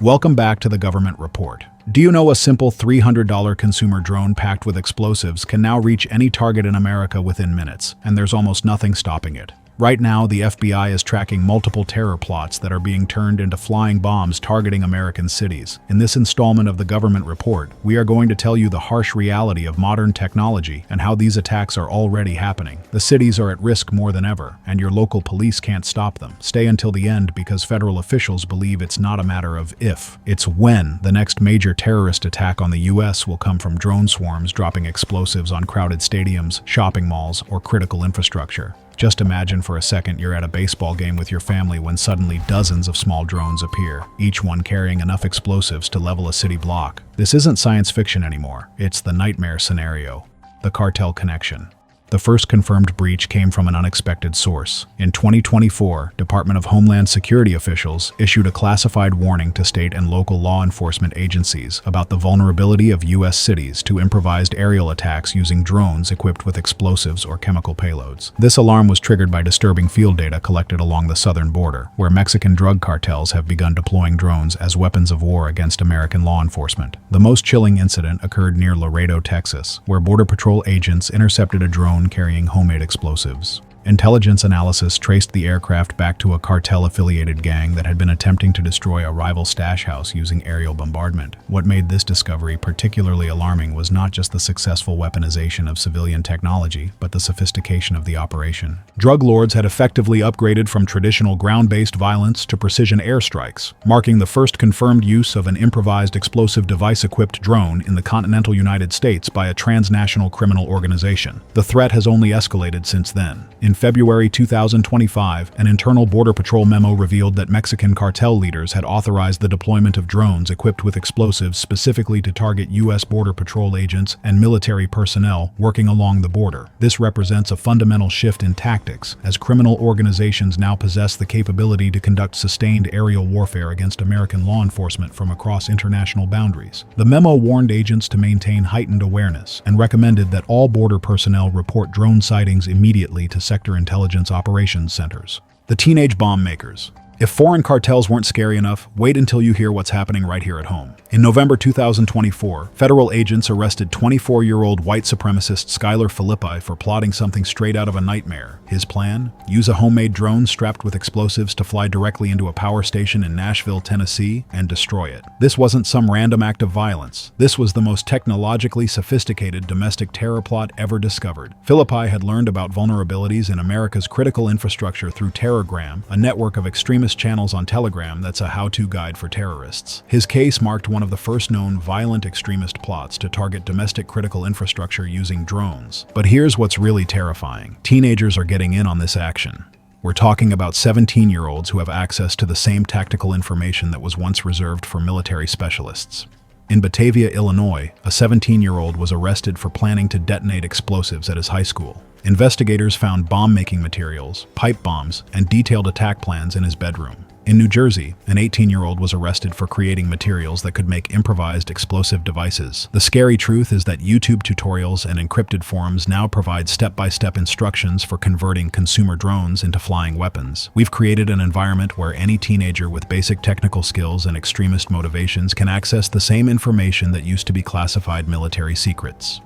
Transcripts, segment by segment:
Welcome back to the Government Report. Do you know a simple $300 consumer drone packed with explosives can now reach any target in America within minutes, and there's almost nothing stopping it? Right now, the FBI is tracking multiple terror plots that are being turned into flying bombs targeting American cities. In this installment of the Government Report, we are going to tell you the harsh reality of modern technology and how these attacks are already happening. The cities are at risk more than ever, and your local police can't stop them. Stay until the end because federal officials believe it's not a matter of if, it's when the next major terrorist attack on the U.S. will come from drone swarms dropping explosives on crowded stadiums, shopping malls, or critical infrastructure. Just imagine for a second you're at a baseball game with your family when suddenly dozens of small drones appear, each one carrying enough explosives to level a city block. This isn't science fiction anymore, it's the nightmare scenario. The cartel connection. The first confirmed breach came from an unexpected source. In 2024, Department of Homeland Security officials issued a classified warning to state and local law enforcement agencies about the vulnerability of U.S. cities to improvised aerial attacks using drones equipped with explosives or chemical payloads. This alarm was triggered by disturbing field data collected along the southern border, where Mexican drug cartels have begun deploying drones as weapons of war against American law enforcement. The most chilling incident occurred near Laredo, Texas, where Border Patrol agents intercepted a drone carrying homemade explosives. Intelligence analysis traced the aircraft back to a cartel-affiliated gang that had been attempting to destroy a rival stash house using aerial bombardment. What made this discovery particularly alarming was not just the successful weaponization of civilian technology, but the sophistication of the operation. Drug lords had effectively upgraded from traditional ground-based violence to precision airstrikes, marking the first confirmed use of an improvised explosive device-equipped drone in the continental United States by a transnational criminal organization. The threat has only escalated since then. In February 2025, an internal Border Patrol memo revealed that Mexican cartel leaders had authorized the deployment of drones equipped with explosives specifically to target U.S. Border Patrol agents and military personnel working along the border. This represents a fundamental shift in tactics, as criminal organizations now possess the capability to conduct sustained aerial warfare against American law enforcement from across international boundaries. The memo warned agents to maintain heightened awareness and recommended that all border personnel report drone sightings immediately to sector intelligence operations centers. The teenage bomb makers. If foreign cartels weren't scary enough, wait until you hear what's happening right here at home. In November 2024, federal agents arrested 24-year-old white supremacist Skylar Philippi for plotting something straight out of a nightmare. His plan? Use a homemade drone strapped with explosives to fly directly into a power station in Nashville, Tennessee, and destroy it. This wasn't some random act of violence. This was the most technologically sophisticated domestic terror plot ever discovered. Philippi had learned about vulnerabilities in America's critical infrastructure through Terrorgram, a network of extremist channels on Telegram that's a how-to guide for terrorists. His case marked one of the first known violent extremist plots to target domestic critical infrastructure using drones. But here's what's really terrifying. Teenagers are getting in on this action. We're talking about 17-year-olds who have access to the same tactical information that was once reserved for military specialists. In Batavia, Illinois, a 17-year-old was arrested for planning to detonate explosives at his high school. Investigators found bomb-making materials, pipe bombs, and detailed attack plans in his bedroom. In New Jersey, an 18-year-old was arrested for creating materials that could make improvised explosive devices. The scary truth is that YouTube tutorials and encrypted forums now provide step-by-step instructions for converting consumer drones into flying weapons. We've created an environment where any teenager with basic technical skills and extremist motivations can access the same information that used to be classified military secrets.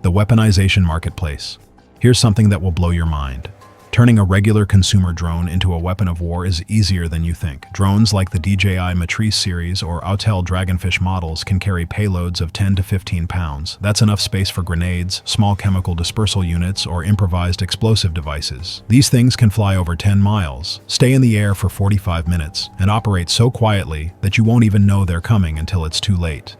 The weaponization marketplace. Here's something that will blow your mind. Turning a regular consumer drone into a weapon of war is easier than you think. Drones like the DJI Matrice series or Autel Dragonfish models can carry payloads of 10 to 15 pounds. That's enough space for grenades, small chemical dispersal units, or improvised explosive devices. These things can fly over 10 miles, stay in the air for 45 minutes, and operate so quietly that you won't even know they're coming until it's too late.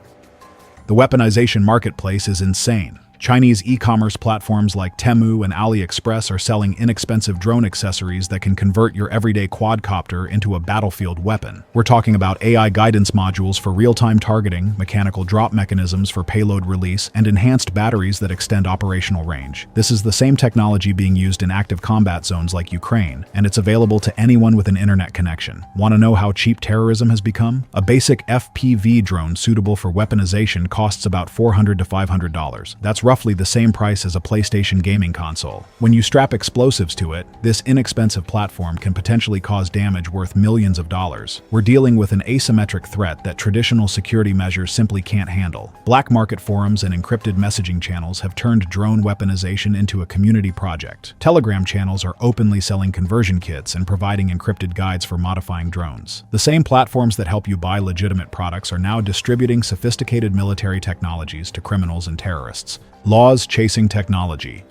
The weaponization marketplace is insane. Chinese e-commerce platforms like Temu and AliExpress are selling inexpensive drone accessories that can convert your everyday quadcopter into a battlefield weapon. We're talking about AI guidance modules for real-time targeting, mechanical drop mechanisms for payload release, and enhanced batteries that extend operational range. This is the same technology being used in active combat zones like Ukraine, and it's available to anyone with an internet connection. Want to know how cheap terrorism has become? A basic FPV drone suitable for weaponization costs about $400 to $500. That's roughly the same price as a PlayStation gaming console. When you strap explosives to it, this inexpensive platform can potentially cause damage worth millions of dollars. We're dealing with an asymmetric threat that traditional security measures simply can't handle. Black market forums and encrypted messaging channels have turned drone weaponization into a community project. Telegram channels are openly selling conversion kits and providing encrypted guides for modifying drones. The same platforms that help you buy legitimate products are now distributing sophisticated military technologies to criminals and terrorists. Laws chasing technology.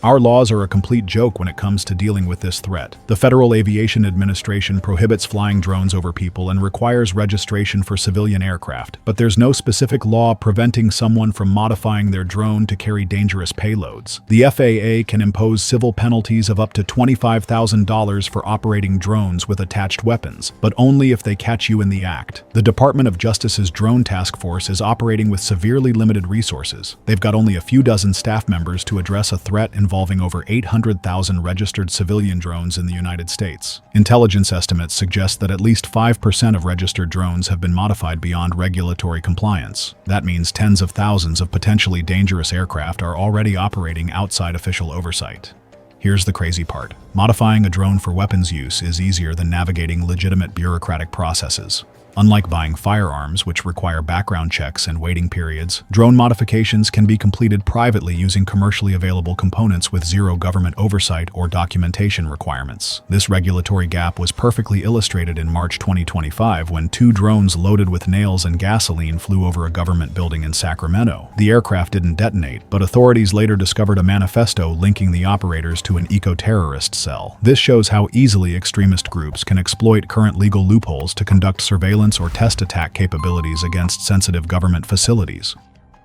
Our laws are a complete joke when it comes to dealing with this threat. The Federal Aviation Administration prohibits flying drones over people and requires registration for civilian aircraft, but there's no specific law preventing someone from modifying their drone to carry dangerous payloads. The FAA can impose civil penalties of up to $25,000 for operating drones with attached weapons, but only if they catch you in the act. The Department of Justice's drone task force is operating with severely limited resources. They've got only a few dozen staff members to address a threat involving over 800,000 registered civilian drones in the United States. Intelligence estimates suggest that at least 5% of registered drones have been modified beyond regulatory compliance. That means tens of thousands of potentially dangerous aircraft are already operating outside official oversight. Here's the crazy part. Modifying a drone for weapons use is easier than navigating legitimate bureaucratic processes. Unlike buying firearms, which require background checks and waiting periods, drone modifications can be completed privately using commercially available components with zero government oversight or documentation requirements. This regulatory gap was perfectly illustrated in March 2025 when 2 drones loaded with nails and gasoline flew over a government building in Sacramento. The aircraft didn't detonate, but authorities later discovered a manifesto linking the operators to an eco-terrorist cell. This shows how easily extremist groups can exploit current legal loopholes to conduct surveillance or test attack capabilities against sensitive government facilities.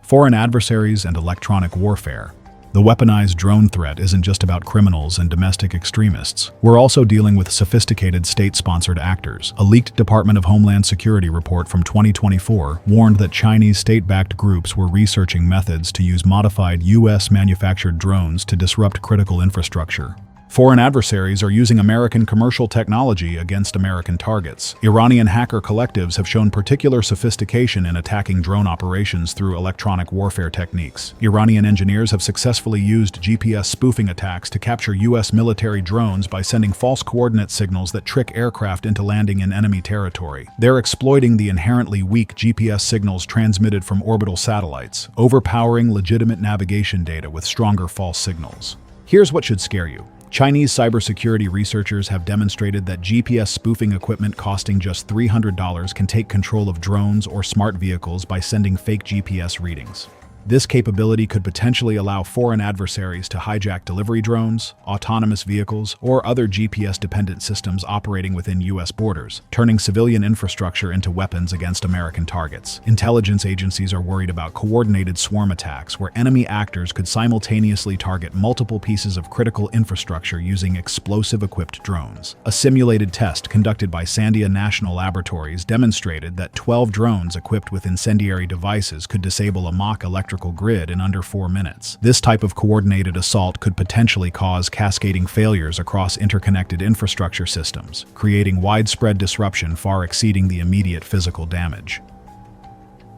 Foreign adversaries and electronic warfare. The weaponized drone threat isn't just about criminals and domestic extremists. We're also dealing with sophisticated state-sponsored actors. A leaked Department of Homeland Security report from 2024 warned that Chinese state-backed groups were researching methods to use modified US-manufactured drones to disrupt critical infrastructure. Foreign adversaries are using American commercial technology against American targets. Iranian hacker collectives have shown particular sophistication in attacking drone operations through electronic warfare techniques. Iranian engineers have successfully used GPS spoofing attacks to capture US military drones by sending false coordinate signals that trick aircraft into landing in enemy territory. They're exploiting the inherently weak GPS signals transmitted from orbital satellites, overpowering legitimate navigation data with stronger false signals. Here's what should scare you. Chinese cybersecurity researchers have demonstrated that GPS spoofing equipment costing just $300 can take control of drones or smart vehicles by sending fake GPS readings. This capability could potentially allow foreign adversaries to hijack delivery drones, autonomous vehicles, or other GPS-dependent systems operating within U.S. borders, turning civilian infrastructure into weapons against American targets. Intelligence agencies are worried about coordinated swarm attacks where enemy actors could simultaneously target multiple pieces of critical infrastructure using explosive-equipped drones. A simulated test conducted by Sandia National Laboratories demonstrated that 12 drones equipped with incendiary devices could disable a mock electrical grid in under 4 minutes. This type of coordinated assault could potentially cause cascading failures across interconnected infrastructure systems, creating widespread disruption far exceeding the immediate physical damage.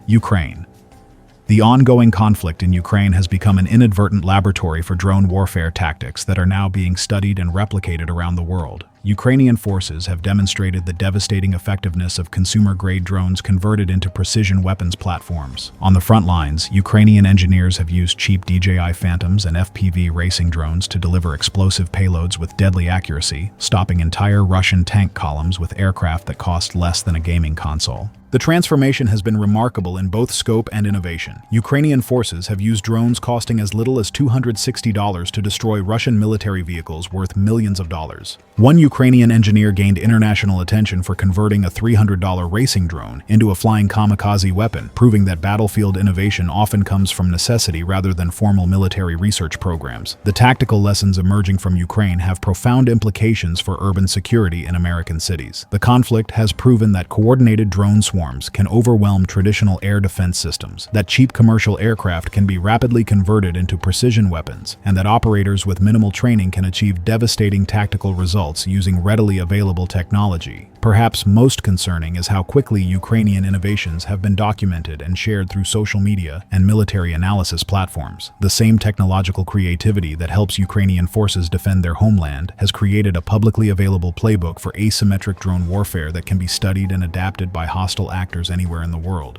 Ukraine. The ongoing conflict in Ukraine has become an inadvertent laboratory for drone warfare tactics that are now being studied and replicated around the world. Ukrainian forces have demonstrated the devastating effectiveness of consumer-grade drones converted into precision weapons platforms. On the front lines, Ukrainian engineers have used cheap DJI Phantoms and FPV racing drones to deliver explosive payloads with deadly accuracy, stopping entire Russian tank columns with aircraft that cost less than a gaming console. The transformation has been remarkable in both scope and innovation. Ukrainian forces have used drones costing as little as $260 to destroy Russian military vehicles worth millions of dollars. One Ukrainian engineer gained international attention for converting a $300 racing drone into a flying kamikaze weapon, proving that battlefield innovation often comes from necessity rather than formal military research programs. The tactical lessons emerging from Ukraine have profound implications for urban security in American cities. The conflict has proven that coordinated drone swarms swarms can overwhelm traditional air defense systems, that cheap commercial aircraft can be rapidly converted into precision weapons, and that operators with minimal training can achieve devastating tactical results using readily available technology. Perhaps most concerning is how quickly Ukrainian innovations have been documented and shared through social media and military analysis platforms. The same technological creativity that helps Ukrainian forces defend their homeland has created a publicly available playbook for asymmetric drone warfare that can be studied and adapted by hostile actors anywhere in the world.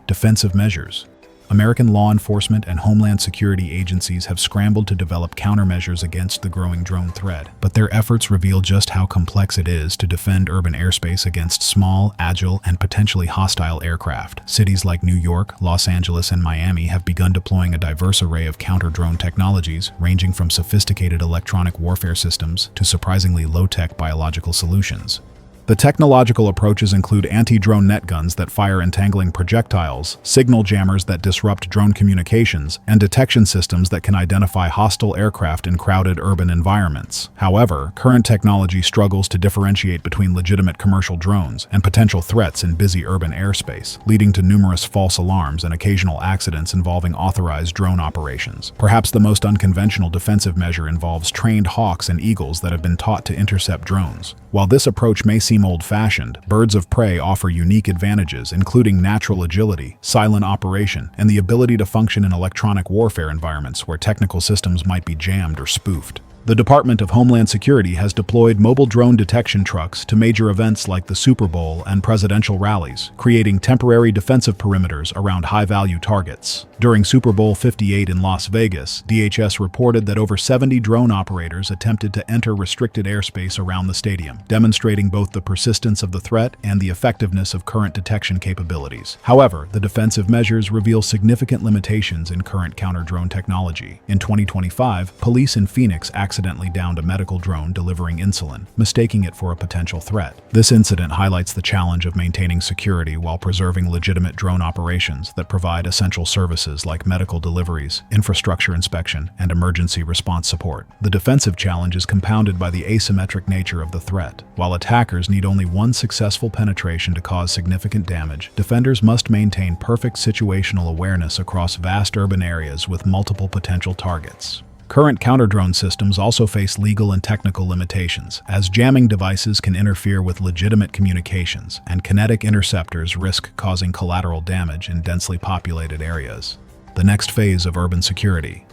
Defensive measures. American law enforcement and homeland security agencies have scrambled to develop countermeasures against the growing drone threat, but their efforts reveal just how complex it is to defend urban airspace against small, agile, and potentially hostile aircraft. Cities like New York, Los Angeles, and Miami have begun deploying a diverse array of counter-drone technologies, ranging from sophisticated electronic warfare systems to surprisingly low-tech biological solutions. The technological approaches include anti-drone net guns that fire entangling projectiles, signal jammers that disrupt drone communications, and detection systems that can identify hostile aircraft in crowded urban environments. However, current technology struggles to differentiate between legitimate commercial drones and potential threats in busy urban airspace, leading to numerous false alarms and occasional accidents involving authorized drone operations. Perhaps the most unconventional defensive measure involves trained hawks and eagles that have been taught to intercept drones. While this approach may seem old-fashioned, birds of prey offer unique advantages, including natural agility, silent operation, and the ability to function in electronic warfare environments where technical systems might be jammed or spoofed. The Department of Homeland Security has deployed mobile drone detection trucks to major events like the Super Bowl and presidential rallies, creating temporary defensive perimeters around high-value targets. During Super Bowl 58 in Las Vegas, DHS reported that over 70 drone operators attempted to enter restricted airspace around the stadium, demonstrating both the persistence of the threat and the effectiveness of current detection capabilities. However, the defensive measures reveal significant limitations in current counter-drone technology. In 2025, police in Phoenix accidentally downed a medical drone delivering insulin, mistaking it for a potential threat. This incident highlights the challenge of maintaining security while preserving legitimate drone operations that provide essential services like medical deliveries, infrastructure inspection, and emergency response support. The defensive challenge is compounded by the asymmetric nature of the threat. While attackers need only one successful penetration to cause significant damage, defenders must maintain perfect situational awareness across vast urban areas with multiple potential targets. Current counter-drone systems also face legal and technical limitations, as jamming devices can interfere with legitimate communications, and kinetic interceptors risk causing collateral damage in densely populated areas. The next phase of urban security.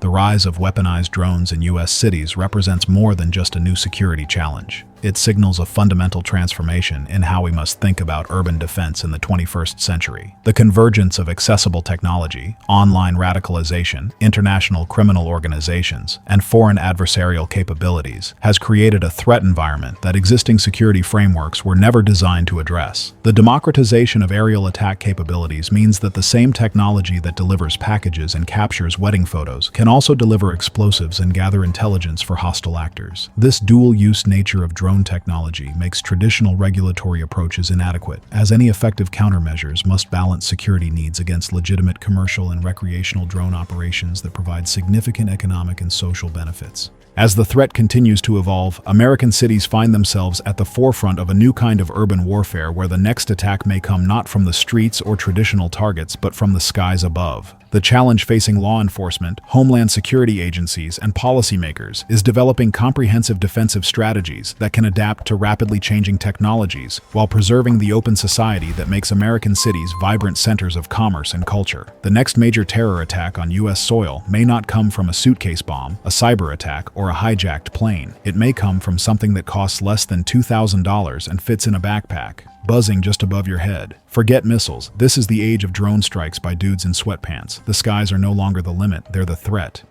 The rise of weaponized drones in U.S. cities represents more than just a new security challenge. It signals a fundamental transformation in how we must think about urban defense in the 21st century. The convergence of accessible technology, online radicalization, international criminal organizations, and foreign adversarial capabilities has created a threat environment that existing security frameworks were never designed to address. The democratization of aerial attack capabilities means that the same technology that delivers packages and captures wedding photos can also deliver explosives and gather intelligence for hostile actors. This dual-use nature of drone technology makes traditional regulatory approaches inadequate, as any effective countermeasures must balance security needs against legitimate commercial and recreational drone operations that provide significant economic and social benefits. As the threat continues to evolve, American cities find themselves at the forefront of a new kind of urban warfare where the next attack may come not from the streets or traditional targets, but from the skies above. The challenge facing law enforcement, homeland security agencies, and policymakers is developing comprehensive defensive strategies that can adapt to rapidly changing technologies while preserving the open society that makes American cities vibrant centers of commerce and culture. The next major terror attack on U.S. soil may not come from a suitcase bomb, a cyber attack, or a hijacked plane. It may come from something that costs less than $2,000 and fits in a backpack, buzzing just above your head. Forget missiles. This is the age of drone strikes by dudes in sweatpants. The skies are no longer the limit, they're the threat.